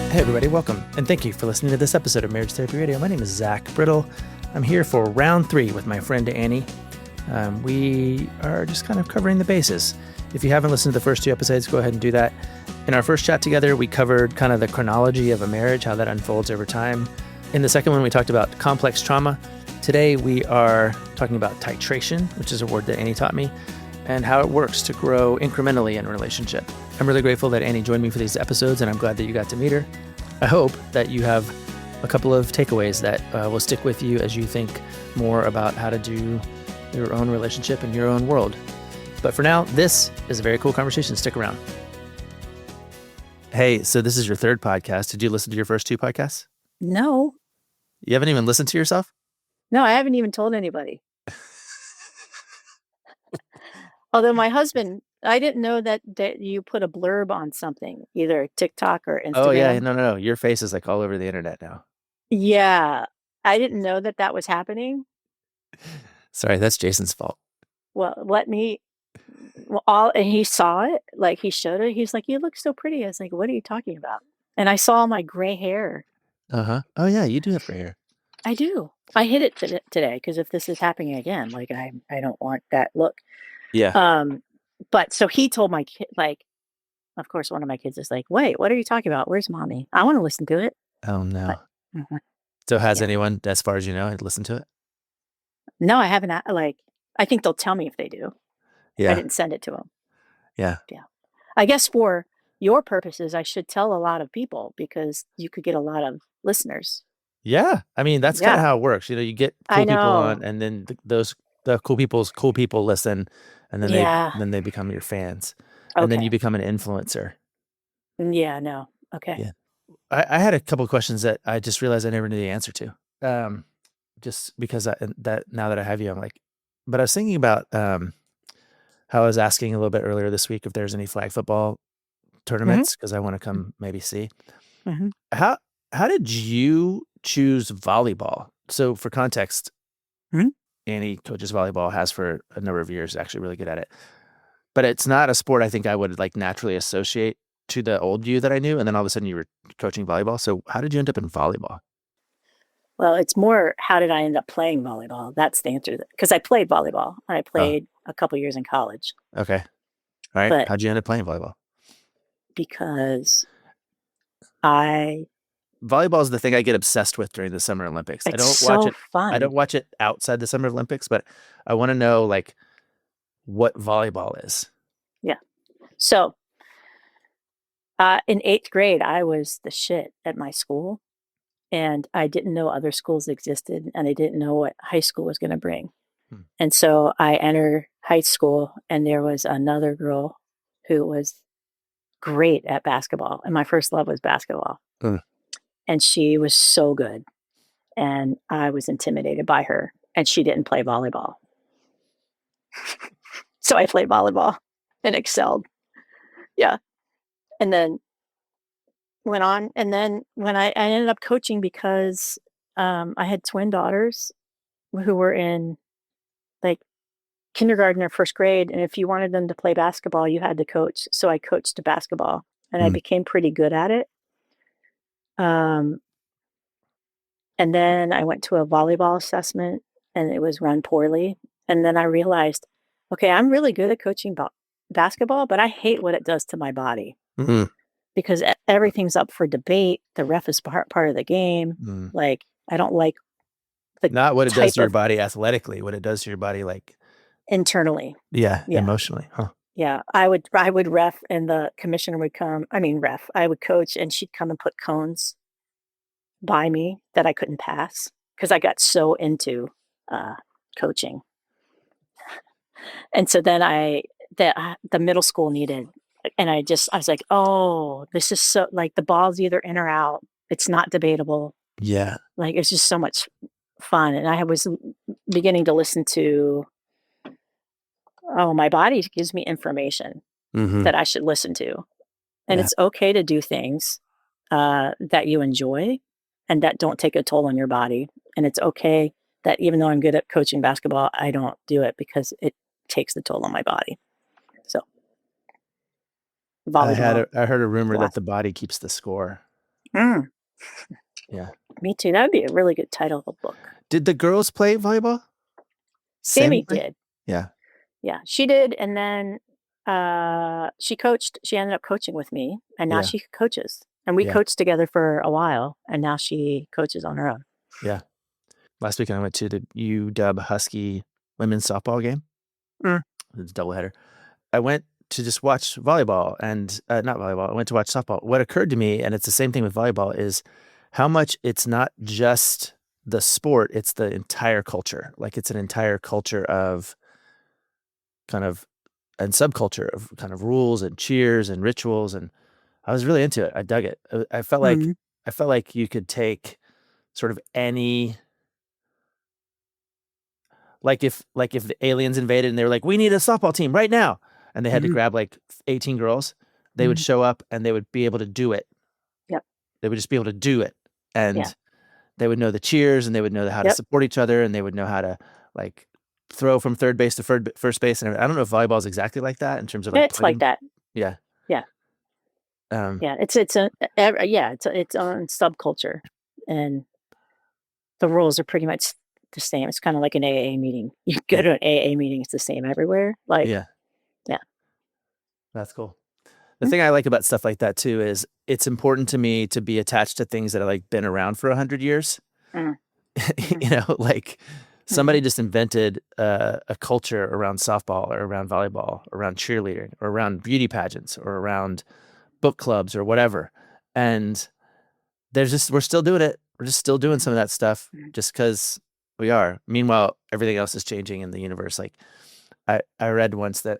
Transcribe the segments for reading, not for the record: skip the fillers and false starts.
Hey everybody, welcome, and thank you for listening to this episode of Marriage Therapy Radio. My name is Zach Brittle. I'm here for round 3 with my friend Annie. We are just kind of covering the bases. If you haven't listened to the first 2 episodes, go ahead and do that. In our first chat together, we covered kind of the chronology of a marriage, how that unfolds over time. In the second one, we talked about complex trauma. Today, we are talking about titration, which is a word that Annie taught me, and how it works to grow incrementally in a relationship. I'm really grateful that Annie joined me for these episodes, and I'm glad that you got to meet her. I hope that you have a couple of takeaways that will stick with you as you think more about how to do your own relationship in your own world. But for now, this is a very cool conversation. Stick around. Hey, so this is your 3rd podcast. Did you listen to your first 2 podcasts? No. You haven't even listened to yourself? No, I haven't even told anybody. Although my husband, I didn't know that you put a blurb on something, either TikTok or Instagram. Oh, yeah. No. Your face is like all over the internet now. Yeah. I didn't know that was happening. Sorry, that's Jason's fault. Well, and he saw it, like he showed it. He's like, "You look so pretty." I was like, "What are you talking about?" And I saw my gray hair. Uh-huh. Oh, yeah, you do have gray hair. I do. I hid it today because if this is happening again, like I don't want that look. Yeah. But so he told my kid, like, of course, one of my kids is like, "Wait, what are you talking about? Where's mommy? I want to listen to it." Oh, no. But, So has anyone, as far as you know, listened to it? no, I haven't. I think they'll tell me if they do. Yeah. I didn't send it to them. Yeah. I guess for your purposes, I should tell a lot of people because you could get a lot of listeners. Yeah. I mean, that's kind of how it works. You get cool people on, and then the cool people listen, and then they become your fans. Okay. And then you become an influencer. Yeah, no. Okay. Yeah. I had a couple of questions that I just realized I never knew the answer to. Just because that now that I have you, I'm like, but I was thinking about how I was asking a little bit earlier this week if there's any flag football tournaments, because I want to come maybe see. Mm-hmm. How did you choose volleyball? So for context, Annie coaches volleyball, has for a number of years, actually really good at it. But it's not a sport I think I would like naturally associate to the old you that I knew. And then all of a sudden you were coaching volleyball. So how did you end up in volleyball? Well, it's more, how did I end up playing volleyball? That's the answer. Because I played volleyball. I played a couple years in college. Okay. All right. But how'd you end up playing volleyball? Because volleyball is the thing I get obsessed with during the Summer Olympics. I don't watch it. Fun. I don't watch it outside the Summer Olympics, but I want to know like what volleyball is. Yeah. So in 8th grade, I was the shit at my school, and I didn't know other schools existed, and I didn't know what high school was going to bring. And so I entered high school, and there was another girl who was great at basketball, and my first love was basketball. And she was so good, and I was intimidated by her, and she didn't play volleyball. So I played volleyball and excelled. Yeah. And then went on, and then when I ended up coaching because I had twin daughters who were in like kindergarten or 1st grade, and if you wanted them to play basketball, you had to coach. So I coached basketball, and I became pretty good at it. And then I went to a volleyball assessment, and it was run poorly. And then I realized, okay, I'm really good at coaching basketball, but I hate what it does to my body. Because everything's up for debate. The ref is part of the game. Like, I don't like not what it does to your body athletically, what it does to your body like internally. Yeah. Emotionally. Huh. Yeah. I would ref, and the commissioner would come. I would coach, and she'd come and put cones by me that I couldn't pass because I got so into coaching. And so then the middle school needed, and I was like, oh, this is so, like, the ball's either in or out. It's not debatable. Yeah. Like, it's just so much fun. And I was beginning to listen to, my body gives me information that I should listen to. And it's okay to do things that you enjoy and that don't take a toll on your body. And it's okay that even though I'm good at coaching basketball, I don't do it because it takes the toll on my body. So volleyball. I heard a rumor that the body keeps the score. Mm, Yeah. me too. That would be a really good title of a book. Did the girls play volleyball? Sammy Same thing? did. Yeah. Yeah, she did. And then she coached. She ended up coaching with me, and now Yeah. she coaches. And we Yeah. coached together for a while, and now she coaches on her own. Yeah. Last weekend I went to the UW Husky women's softball game. Mm. It's a doubleheader. I went to just watch volleyball and not volleyball. I went to watch softball. What occurred to me, and it's the same thing with volleyball, is how much it's not just the sport, it's the entire culture. Like it's an entire culture of kind of and subculture of kind of rules and cheers and rituals. And I was really into it. I dug it. Mm. I felt like you could take sort of any like if the aliens invaded and they were like, we need a softball team right now. And they had to Mm. grab like 18 girls, they would Mm. show up and they would be able to do it. Yep. They would just be able to do it. Yeah. And they would know the cheers and they would know how to Yep. support each other and they would know how to like throw from third base to first base. And I don't know if volleyball is exactly like that in terms of like It's like putting. that. Yeah. Yeah. Um, Yeah. It's yeah. It's its own subculture, and the rules are pretty much the same. It's kind of like an AA meeting. You go yeah. to an AA meeting, it's the same everywhere. Like, Yeah. yeah. That's cool. The Mm. thing I like about stuff like that too is it's important to me to be attached to things that have like been around for 100 years. Mm. Mhm. Like Mhm. somebody just invented a culture around softball or around volleyball, or around cheerleading, or around beauty pageants, or around book clubs, or whatever. And we're still doing it. We're just still doing some of that stuff Mhm. just because we are. Meanwhile, everything else is changing in the universe. Like I read once that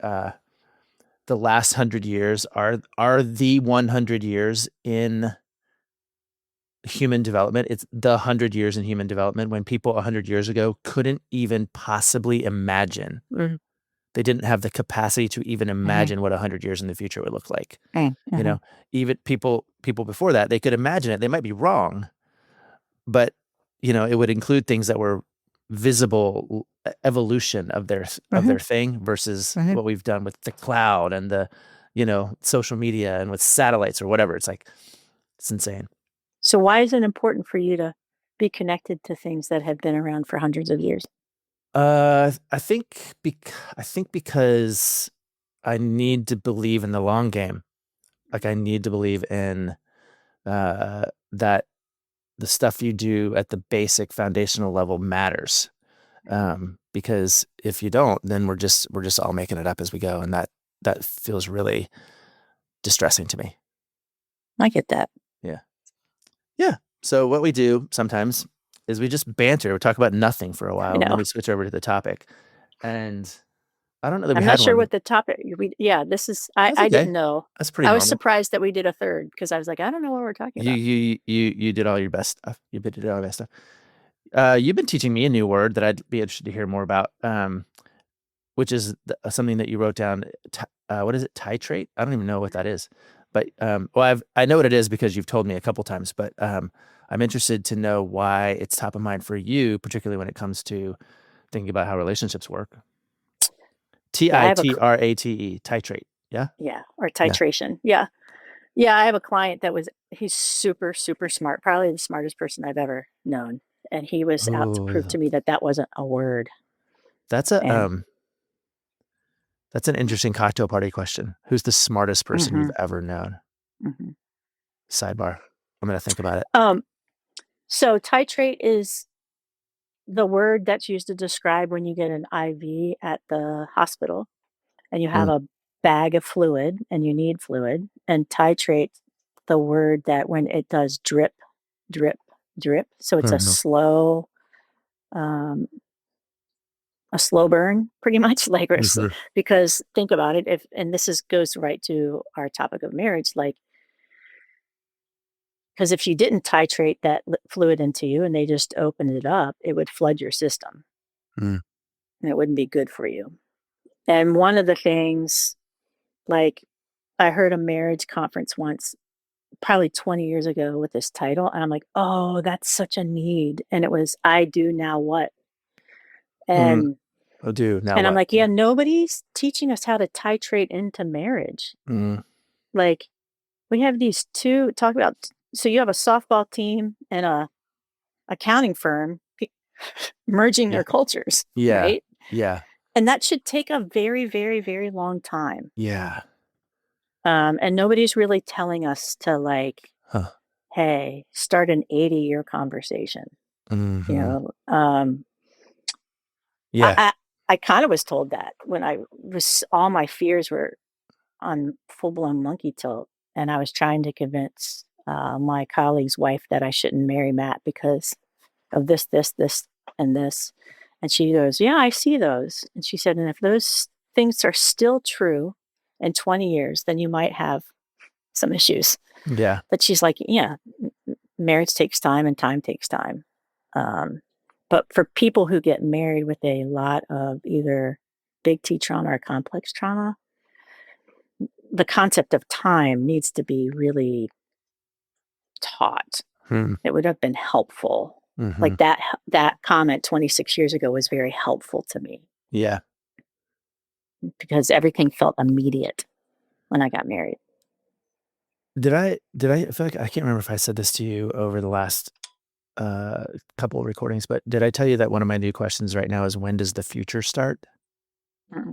the last 100 years are the 100 years in human development. It's the 100 years in human development when people 100 years ago couldn't even possibly imagine. Mhm. They didn't have the capacity to even Mhm. imagine what 100 years in the future would look like. Mm. You Mhm. know, even people before that, they could imagine it. They might be wrong, but it would include things that were visible evolution of Mhm. their thing versus Mhm. what we've done with the cloud and the social media and with satellites or whatever. It's insane. So why is it important for you to be connected to things that have been around for hundreds of years? I think because I need to believe in the long game. Like I need to believe in that the stuff you do at the basic foundational level matters. Because if you don't, then we're just all making it up as we go, and that feels really distressing to me. I get that. Yeah, yeah. So what we do sometimes is we just banter. We talk about nothing for a I while, and then know. we switch over to the topic. And I don't know that we I'm not had sure one. what the topic yeah, this is That's I okay. didn't know. That's pretty I was normal. surprised that we did a third because I was like, I don't know what we're talking You about. you you did all your best stuff. You did all your best stuff. You've been teaching me a new word that I'd be interested to hear more about, which is something that you wrote down. What is it? Titrate? I don't even know what that is. But well, I know what it is because you've told me a couple times. But I'm interested to know why it's top of mind for you, particularly when it comes to thinking about how relationships work. Yeah, I have a Titrate. Titrate. Yeah. yeah, or Yeah. titration. Yeah. Yeah, I have a client he's super, super smart, probably the smartest person I've ever known. And he was out to prove Oh, to me that that wasn't a word. that's a And that's an interesting cocktail party question. Who's the smartest person you've mhm, ever known? mhm. Sidebar. I'm gonna think about it. Um, so titrate is the word that's used to describe when you get an IV at the hospital and you have Mm, a bag of fluid and you need fluid, and titrate the word that when it does drip, drip, drip. So it's mhm, um, a slow burn, pretty much mhm, because think about it. If and this is goes right to our topic of marriage, like because if you didn't titrate that fluid into you and they just opened it up, it would flood your system mm, and it wouldn't be good for you. And one of the things, like I heard a marriage conference once, probably 20 years ago with this title, and I'm like, "Oh, that's such a need." And it was, "I do now what?" mm. And Oh, do now and I'm what? like, "Yeah, nobody's teaching us how to titrate into marriage." Mm, Like, we have these 2 talk about so you have a softball team and a accounting firm merging Yeah. their cultures, Yeah. right? Yeah. And that should take a very, very, very long time. Yeah. And nobody's really telling us to like, Huh. hey, start an 80-year conversation. Mm-hmm. Yeah. I kind of was told that when I was, all my fears were on full-blown monkey tilt, and I was trying to convince my colleague's wife that I shouldn't marry Matt because of this, and this. And she goes, yeah, I see those. And she said, and if those things are still true in 20 years, then you might have some issues. Yeah. But she's like, yeah, marriage takes time and time takes time. But for people who get married with a lot of either big T trauma or complex trauma, the concept of time needs to be really taught. Hmm. It would have been helpful. Mm-hmm. Like that comment 26 years ago was very helpful to me Yeah. because everything felt immediate when I got married. I feel like I can't remember if I said this to you over the last couple of recordings, but did I tell you that one of my new questions right now is when does the future start? Mm-hmm.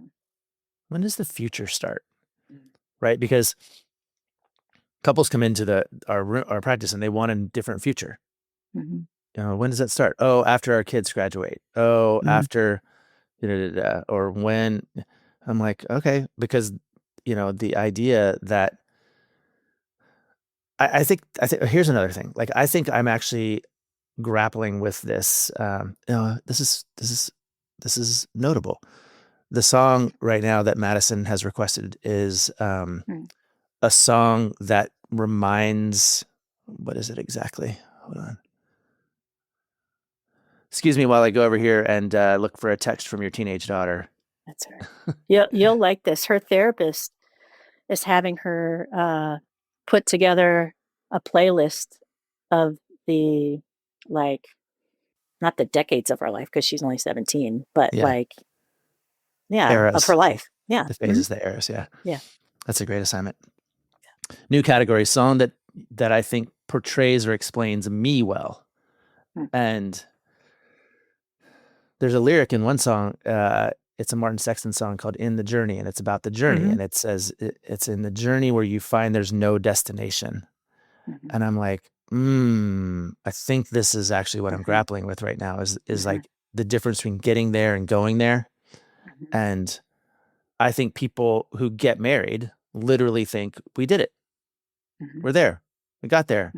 When does the future start? Right? Because couples come into our practice and they want a different future. Mm-hmm. When does that start? Oh, after our kids graduate. Oh, Mm-hmm. after or when. I'm like, okay, because the idea that I think here's another thing. Like I think I'm actually grappling with this. This is notable. The song right now that Madison has requested is a song that reminds. What is it exactly? Hold on. Excuse me while I go over here and look for a text from your teenage daughter. That's right. You'll like this. Her therapist is having her put together a playlist of the, like, not the decades of her life because she's only 17, but Yeah. like, yeah, of Eras. her life. Yeah. The phases, the eras. Yeah. Yeah. That's a great assignment. New category, song that I think portrays or explains me well. And there's a lyric in one song, it's a Martin Sexton song called In the Journey, and it's about the journey. And it says, it's in the journey where you find there's no destination. And I'm like, I think this is actually what I'm grappling with right now is like the difference between getting there and going there. And I think people who get married literally think we did it. We're there. We got there.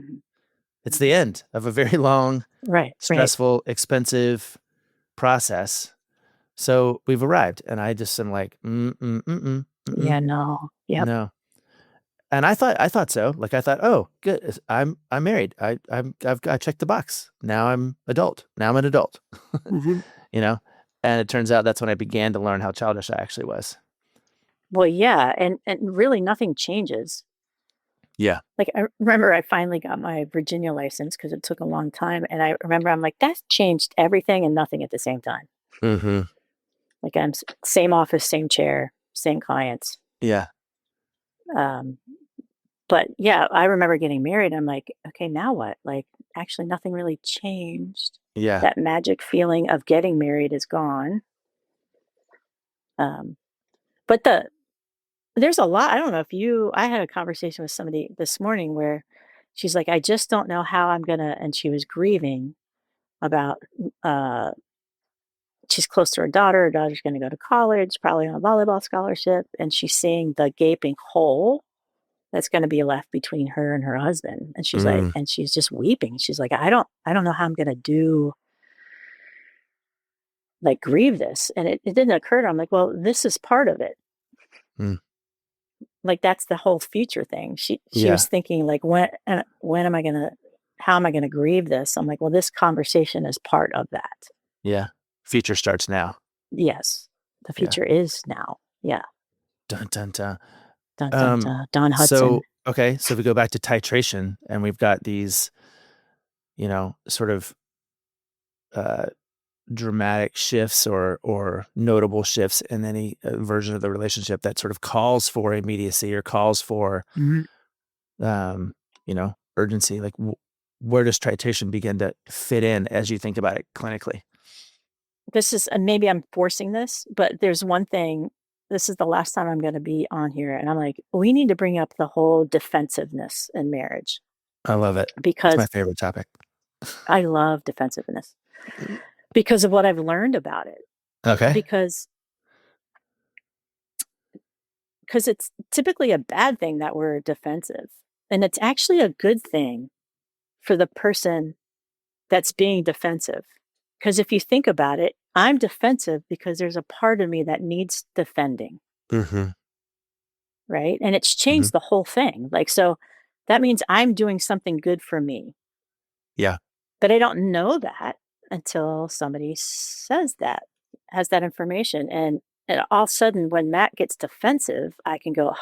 It's the end of a very long, stressful, expensive process. So we've arrived. And I just am like, yeah, no. Yep. No. And I thought so. Like I thought, oh, good. I'm married. I've checked the box. Now I'm adult. Now I'm an adult. And it turns out that's when I began to learn how childish I actually was. Well, yeah, and really nothing changes. Yeah. Like I remember I finally got my Virginia license because it took a long time, and I remember I'm like, that's changed everything and nothing at the same time. Mm-hmm. Like I'm same office, same chair, same clients. Yeah. But yeah, I remember getting married. I'm like, okay, now what? Like, actually, nothing really changed. Yeah. That magic feeling of getting married is gone. But there's a lot. I don't know if I had a conversation with somebody this morning where she's like, I just don't know how I'm gonna, and she was grieving about, she's close to her daughter. Her daughter's going to go to college, probably on a volleyball scholarship. And she's seeing the gaping hole that's going to be left between her and her husband. And she's like, and she's just weeping. She's like, I don't know how I'm going to grieve this. And it didn't occur to her. I'm like, well, this is part of it. Like, that's the whole future thing. She was thinking like, how am I going to grieve this? I'm like, well, this conversation is part of that. Yeah. Future starts now. Yes. The future is now. Yeah. Dun, dun, dun. Dun, dun, dun. Don Hudson. So we go back to titration and we've got these, sort of dramatic shifts or notable shifts in any version of the relationship that sort of calls for immediacy or calls for, urgency? Like, where does titration begin to fit in as you think about it clinically? This is, and maybe I'm forcing this, but there's one thing. This is the last time I'm going to be on here. And I'm like, we need to bring up the whole defensiveness in marriage I love it. It's my because favorite topic. I love defensiveness because of what I've learned about it. Okay. Because it's typically a bad thing that we're defensive. And it's actually a good thing for the person that's being defensive. Because if you think about it, I'm defensive because there's a part of me that needs defending. Mm-hmm. Right. And it's Mm-hmm. changed the whole thing. Like, so that means I'm doing something good for me. Yeah. But I don't know that until somebody says that, has that information. And all of a sudden, when Matt gets defensive, I can go,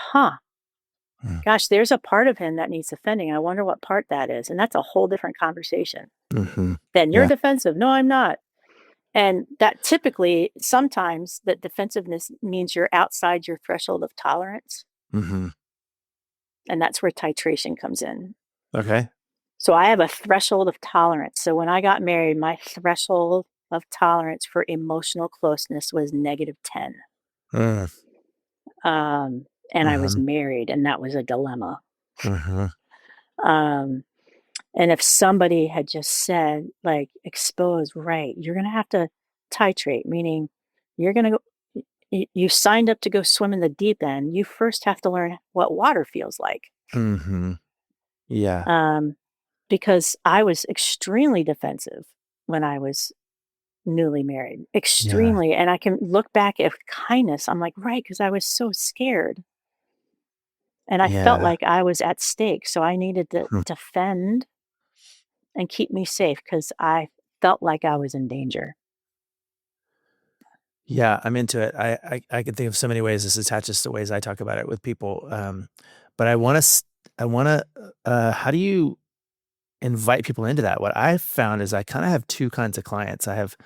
gosh, there's a part of him that needs defending. I wonder what part that is. And that's a whole different conversation. Mm-hmm. Then you're Yeah. defensive. No, I'm not. And that typically, sometimes that defensiveness means you're outside your threshold of tolerance. Mm-hmm. And that's where titration comes in. Okay. So I have a threshold of tolerance. So when I got married, my threshold of tolerance for emotional closeness was -10. Mm. And I was married, and that was a dilemma. Mm-hmm. And if somebody had just said, like, expose, right, you're going to have to titrate, meaning you're going to go, you signed up to go swim in the deep end. You first have to learn what water feels like. Mm-hmm. Yeah. Because I was extremely defensive when I was newly married, extremely. And I can look back at kindness. I'm like, right, because I was so scared. And I felt Yeah. like I was at stake. So I needed to defend and keep me safe because I felt like I was in danger. Yeah, I'm into it. I can think of so many ways this attaches to ways I talk about it with people. But how do you invite people into that? What I've found is I kind of have two kinds of clients. I have,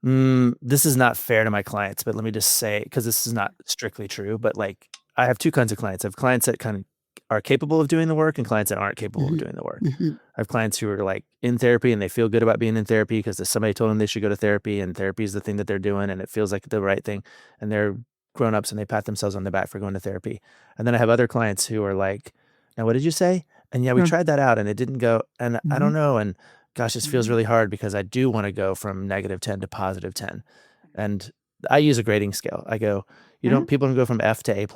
this is not fair to my clients, but let me just say, because this is not strictly true, but like I have two kinds of clients. I have clients that kind of are capable of doing the work and clients that aren't capable of doing the work. I have clients who are like in therapy and they feel good about being in therapy because somebody told them they should go to therapy and therapy is the thing that they're doing and it feels like the right thing. And they're grown-ups and they pat themselves on the back for going to therapy. And then I have other clients who are like, now what did you say? And yeah, we tried that out and it didn't go. And I don't know. And gosh, this feels really hard because I do want to go from -10 to +10. And I use a grading scale. I go, people don't go from F to A+,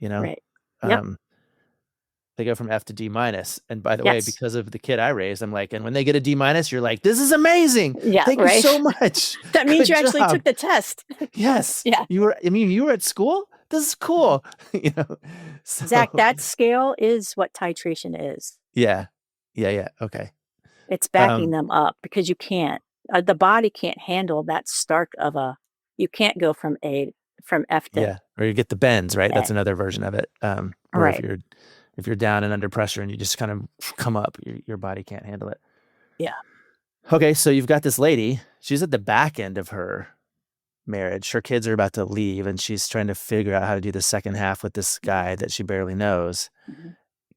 Right. Yep. They go from F to D-. And by the way, Yes. because of the kid I raised, I'm like, and when they get a D-, you're like, this is amazing. Yeah. Thank right. you so much. That means you Good actually job. took the test. Yes. Yeah. You were at school? This is cool. So, Zach, that scale is what titration is. yeah. Yeah. Okay. It's backing them up because you can't, the body can't handle that stark of you can't go from F to Yeah. Or you get the bends, right? That's A. another version of it. Where Right. if you're down and under pressure and you just kind of come up, your body can't handle it. Yeah. Okay. So you've got this lady, she's at the back end of her marriage. Her kids are about to leave and she's trying to figure out how to do the second half with this guy that she barely knows.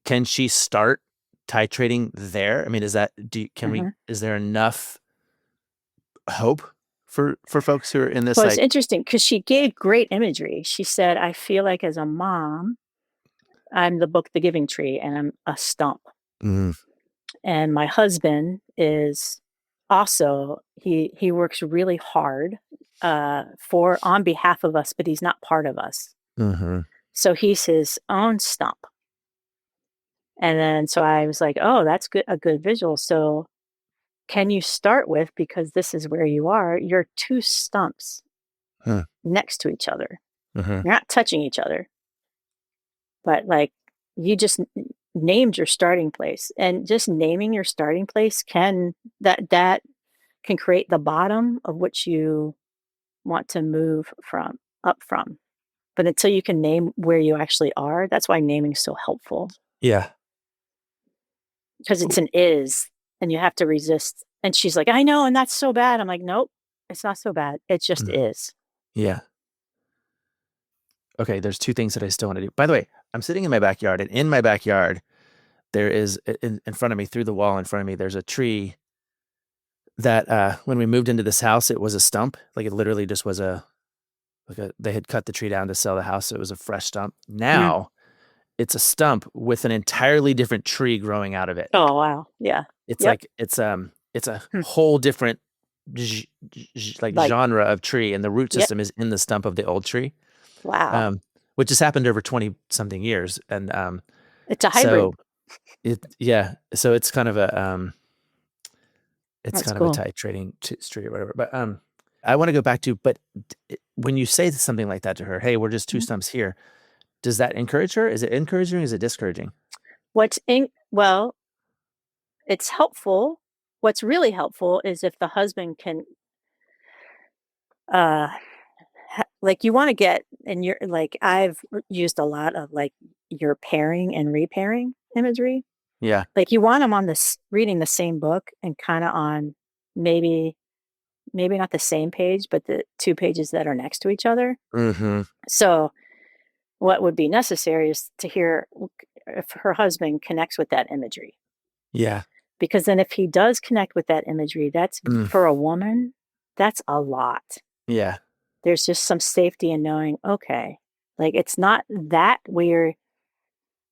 Can she start titrating there? I mean, is there enough hope for folks who are in this? Well, it's interesting because she gave great imagery. She said, I feel like as a mom, I'm the book, The Giving Tree, and I'm a stump. And my husband is also, he works really hard on behalf of us, but he's not part of us. So he's his own stump. And then, so I was like, oh, that's a good visual. So can you start with, because this is where you are, you're two stumps next to each other. You're not touching each other, but like you just named your starting place, and just naming your starting place can create the bottom of which you want to move up from. But until you can name where you actually are, that's why naming is so helpful. Yeah. Because it's an is, and you have to resist. And she's like, I know, and that's so bad. I'm like, nope, it's not so bad. It just is. Yeah. Okay, there's two things that I still want to do. By the way, I'm sitting in my backyard, and in my backyard, there is in front of me, through the wall in front of me, there's a tree that when we moved into this house, it was a stump. Like it literally just was they had cut the tree down to sell the house. So it was a fresh stump. Now it's a stump with an entirely different tree growing out of it. Oh, wow. Yeah. It's Yep. like, it's a whole different genre of tree, and the root system is in the stump of the old tree. Wow. Which has happened over 20 something years. And it's a hybrid. So it's kind of a it's That's kind cool. of a titrating tree or whatever. But I want to go back to, but when you say something like that to her, hey, we're just two stumps here, does that encourage her? Is it encouraging? Is it discouraging? Well, it's helpful. What's really helpful is if the husband can, like, you want to get, and you're like, I've used a lot of like your pairing and repairing imagery. Yeah. Like you want them on this reading the same book and kind of on maybe not the same page, but the 2 pages that are next to each other. Mm-hmm. So what would be necessary is to hear if her husband connects with that imagery. Yeah. Because then if he does connect with that imagery, that's for a woman, that's a lot. Yeah. There's just some safety in knowing, okay, like it's not that we're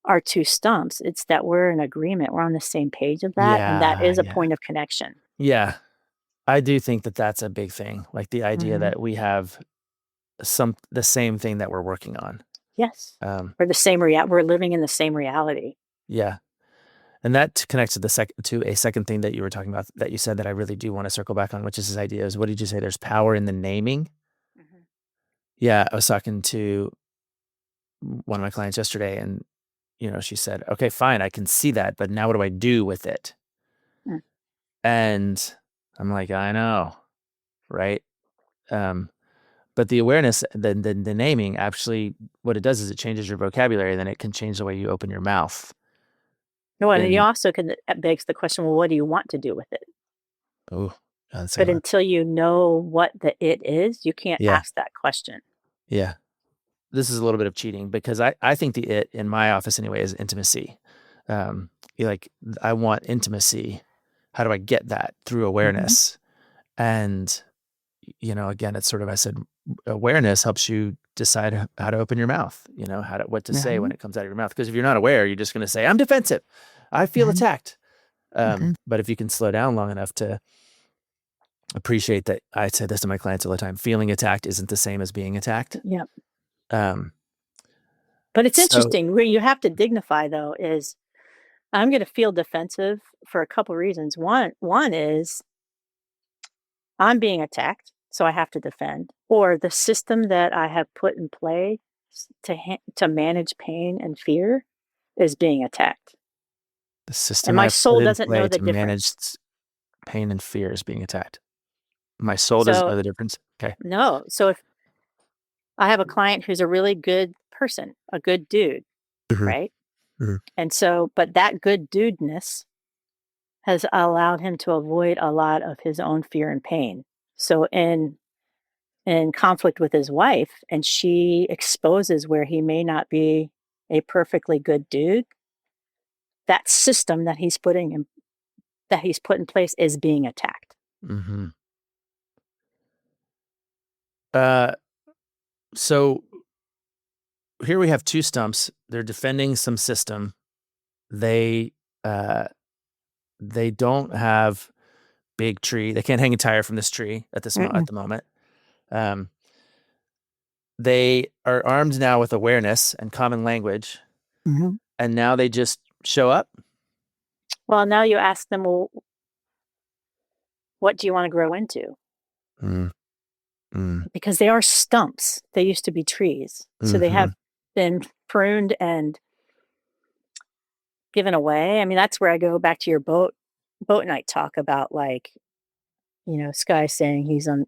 our 2 stumps, it's that we're in agreement, we're on the same page of that, and that is a point of connection. Yeah. I do think that that's a big thing. Like the idea that we have the same thing that we're working on. Yes. Or the same we're living in the same reality. Yeah. And that connects to a second thing that you were talking about, that you said, that I really do want to circle back on, which is this idea is, what did you say? There's power in the naming. Yeah. I was talking to one of my clients yesterday, and, she said, okay, fine, I can see that, but now what do I do with it? And I'm like, I know. Right. But the awareness, the naming, actually, what it does is it changes your vocabulary. Then it can change the way you open your mouth. No, and you also that begs the question, well, what do you want to do with it? Oh, that's but until you know what the it is, you can't ask that question. Yeah. This is a little bit of cheating, because I think the it in my office anyway is intimacy. I want intimacy. How do I get that? Through awareness. And, again, it's sort of, I said, awareness helps you decide how to open your mouth, what to say when it comes out of your mouth. Because if you're not aware, you're just going to say, I'm defensive. I feel attacked. But if you can slow down long enough to appreciate that, I say this to my clients all the time, feeling attacked isn't the same as being attacked. Yep. But it's interesting. Where you have to dignify, though, is I'm going to feel defensive for a couple reasons. One is I'm being attacked, so I have to defend, or the system that I have put in play to manage pain and fear is being attacked. The system and my soul doesn't know the difference. Manage pain and fear is being attacked. My soul doesn't know the difference. Okay. No. So if I have a client who's a really good person, a good dude, right? And so, but that good dudeness has allowed him to avoid a lot of his own fear and pain. So in conflict with his wife, and she exposes where he may not be a perfectly good dude, that system that he's put in place is being attacked. So here we have 2 stumps. They're defending some system. They don't have big tree. They can't hang a tire from this tree at the moment. They are armed now with awareness and common language. And now they just show up. Well, now you ask them, well, what do you want to grow into? Because they are stumps. They used to be trees. So they have been pruned and given away. I mean, that's where I go back to your boat night talk about, like, Sky saying he's on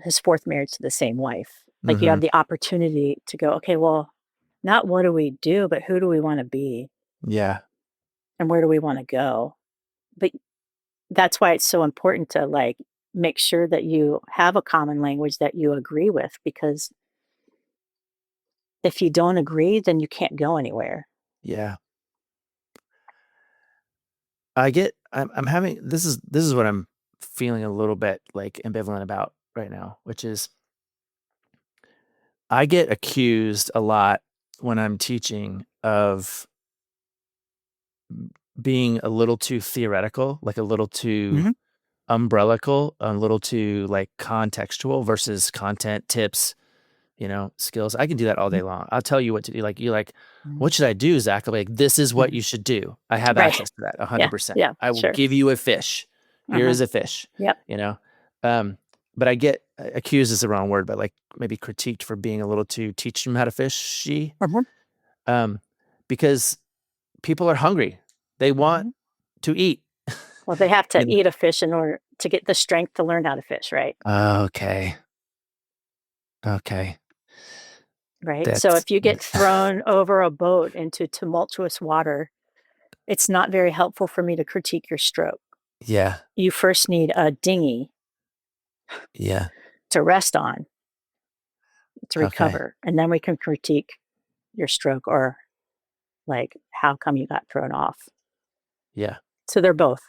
his 4th marriage to the same wife. Like you have the opportunity to go, okay, well, not what do we do, but who do we want to be? Yeah. And where do we want to go? But that's why it's so important to, like, make sure that you have a common language that you agree with, because if you don't agree, then you can't go anywhere. Yeah. I'm having, this is what I'm feeling a little bit like ambivalent about right now, which is I get accused a lot when I'm teaching of being a little too theoretical, like a little too Mhm. umbrellical, a little too like contextual versus content tips, skills. I can do that all day long. I'll tell you what to do. Like you like, Mhm. what should I do, Zach? I'll be like, this is what Mhm. you should do. I have Right. access to that Yeah. 100%. Yeah. I will Sure. give you a fish. Here Hmm. is a fish, Yep. you know? Um, but I get accused is the wrong word, but like maybe critiqued for being a little too teach them how to fishy. Mhm. Um, because people are hungry. They want Mhm. to eat. Well, they have to You know? eat a fish in order to get the strength to learn how to fish, right? Okay. Okay. Right. So That's if you get thrown over a boat into tumultuous water, it's not very helpful for me to critique your stroke. yeah. You first need a dinghy Yeah. to rest on to Okay. recover, and then we can critique your stroke or like how come you got thrown off. Yeah. So they're both.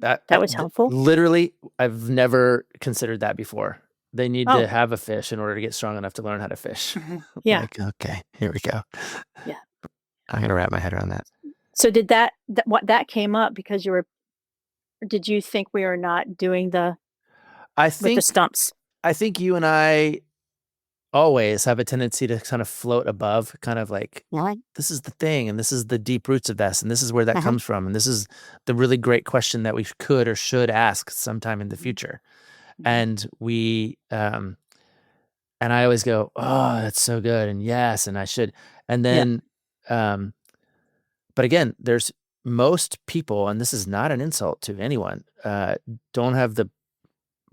That That was helpful. literally, I've never considered that before. They need to Oh, have a fish in order to get strong enough to learn how to fish. yeah, Like, okay, here we go. yeah. I'm gonna wrap my head around that. So did what that came up because you were? Did you think we were not doing the I with the think stumps? I think you and I always have a tendency to kind of float above, kind of like Really? this is the thing, and this is the deep roots of this, and this is where that Uh-huh. comes from, and this is the really great question that we could or should ask sometime in the Mhm. future. Mhm. And and I always go, "Oh, that's so good," and yes, and I should. And Yeah. then, um, but again, there's most people, and this is not an insult to anyone, don't have the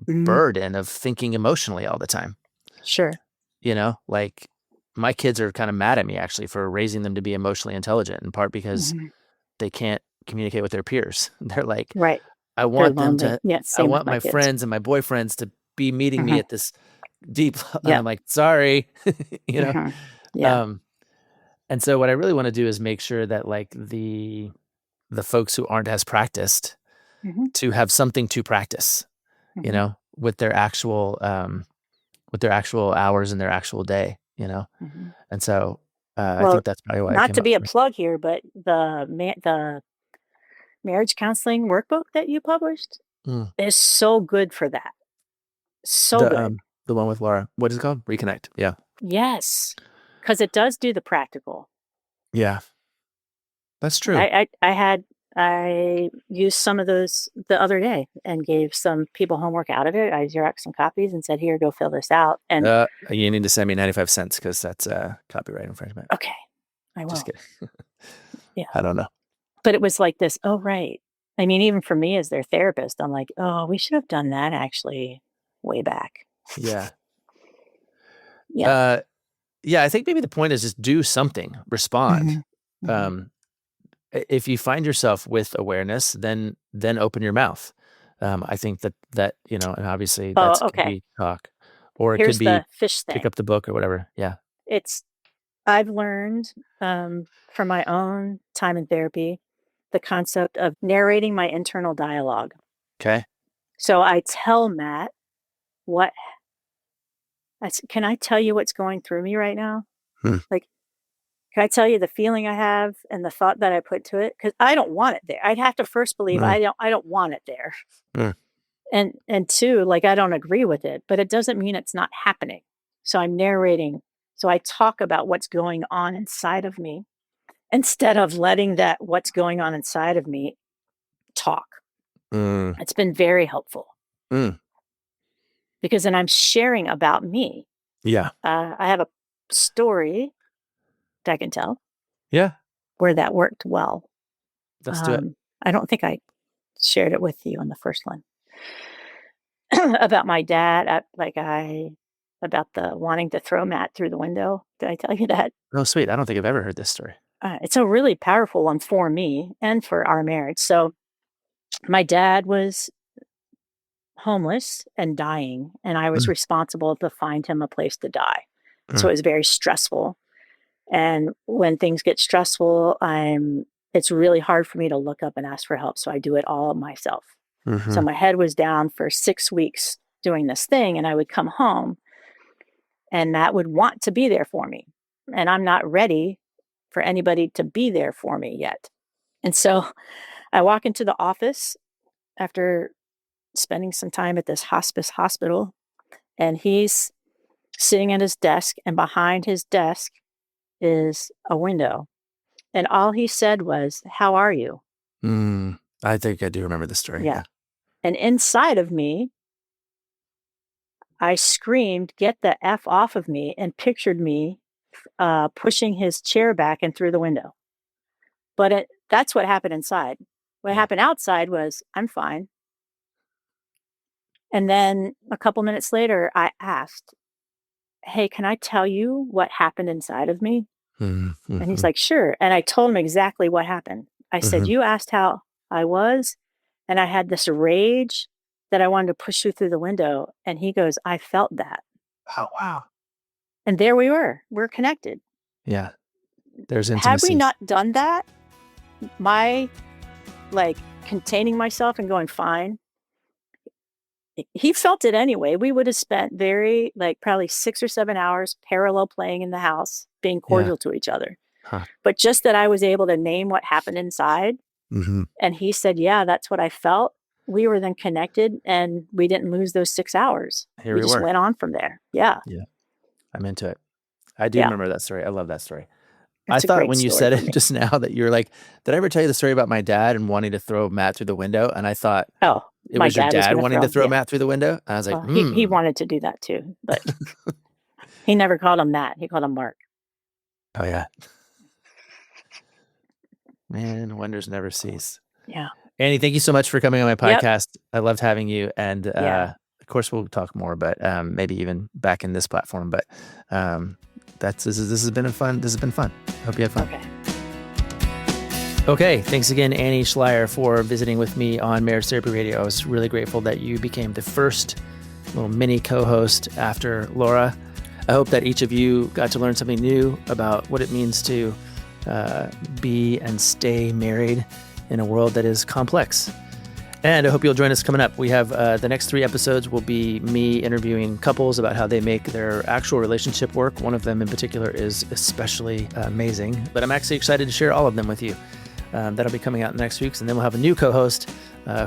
Mhm. burden of thinking emotionally all the time. Sure. Like my kids are kind of mad at me actually for raising them to be emotionally intelligent, in part because Mhm. they can't communicate with their peers. They're like, Right. I They're want them lonely. to, Yeah, I same with want my my kids. friends and my boyfriends to be meeting me Mhm. at this deep, and Yeah. I'm like, sorry, you know. Mhm. Yeah. Um, And so what I really want to do is make sure that like the folks who aren't as practiced Mhm. to have something to practice, Mhm. with their actual hours and their actual day, you know. Mhm. And so I Well, think that's probably why I not came to up be a with plug here, but the marriage counseling workbook that you published Mm. is so good for that. So the good. um the one with Laura. What is it called? Reconnect. Yeah. Yes, because it does do the practical. Yeah. That's true. I used some of those the other day and gave some people homework out of it. I Xeroxed some copies and said, "Here, go fill this out." And You need to send me 95 cents because that's copyright infringement. okay, I Just will. kidding. Yeah. I don't know. But it was like this, "Oh, right." I mean, even for me as their therapist, I'm like, "Oh, we should have done that actually way back." Yeah. Yeah. Uh yeah, I think maybe the point is just do something, respond. Mhm. Mhm. Um if you find yourself with awareness, then open your mouth. I think that and obviously Oh, that could okay. be talk, or it could Here's be the fish pick thing. up the book or whatever. Yeah. It's I've learned, from my own time in therapy, the concept of narrating my internal dialogue. Okay. So I tell Matt what "Can I tell you what's going through me right now? Hmm. Like, can I tell you the feeling I have and the thought that I put to it? Because I don't want it there. I'd have to first believe Hmm. I don't want it there. Hmm. And 2, like, I don't agree with it, but it doesn't mean it's not happening. So I'm narrating. So I talk about what's going on inside of me instead of letting that what's going on inside of me talk. Mm. It's been very helpful Mm. because then I'm sharing about me. Yeah. I have a story that I can tell Yeah. where that worked well. Let's do it. I don't think I shared it with you on the first one about my dad. About the wanting to throw Matt through the window. Did I tell you that? Oh, sweet. I don't think I've ever heard this story. It's a really powerful one for me and for our marriage. So my dad was homeless and dying, and I was Mm. responsible to find him a place to die. So Mm. it was very stressful. And when things get stressful, I'm it's really hard for me to look up and ask for help. So I do it all myself. Mm-hmm. So my head was down for 6 weeks doing this thing, and I would come home and Matt would want to be there for me. And I'm not ready for anybody to be there for me yet. And so I walk into the office after spending some time at this hospice hospital, and he's sitting at his desk, and behind his desk is a window. And all he said was, "How are you?" I think I do remember the story. Yeah. And inside of me, I screamed, "Get the F off of me," and pictured me pushing his chair back and through the window. But that's what happened inside. What happened outside was, "I'm fine." And then a couple minutes later, I asked, "Hey, can I tell you what happened inside of me?" Mm-hmm. And he's like, "Sure." And I told him exactly what happened. I said, "You asked how I was, and I had this rage that I wanted to push you through the window." And he goes, "I felt that." Oh, wow. And there we were. We're connected. Yeah. There's intimacy. Had we not done that, my containing myself and going fine, he felt it anyway. We would have spent probably 6 or 7 hours parallel playing in the house, being cordial to each other. Huh. But just that I was able to name what happened inside, and he said, "Yeah, that's what I felt." We were then connected, and we didn't lose those 6 hours. Here we just went on from there. Yeah. Yeah. I'm into it. I do remember that story. I love that story. It's I thought when you said it just now that you were like, did I ever tell you the story about my dad and wanting to throw Matt through the window? And I thought, it was your dad wanting to throw Matt through the window? And I was like, he wanted to do that too, but he never called him Matt. He called him Mark. Oh, yeah. Man, wonders never cease. Yeah. Annie, thank you so much for coming on my podcast. Yep. I loved having you. And of course, we'll talk more, but maybe even back in this platform. But this has been fun. Hope you had fun. Okay. Thanks again, Annie Schleier, for visiting with me on Marriage Therapy Radio. I was really grateful that you became the first little mini co-host after Laura. I hope that each of you got to learn something new about what it means to be and stay married in a world that is complex. And I hope you'll join us coming up. We have the next 3 episodes will be me interviewing couples about how they make their actual relationship work. One of them in particular is especially amazing, but I'm actually excited to share all of them with you. That'll be coming out in the next weeks. And then we'll have a new co-host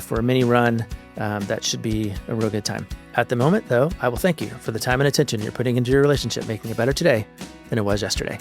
for a mini run. That should be a real good time. At the moment, though, I will thank you for the time and attention you're putting into your relationship, making it better today than it was yesterday.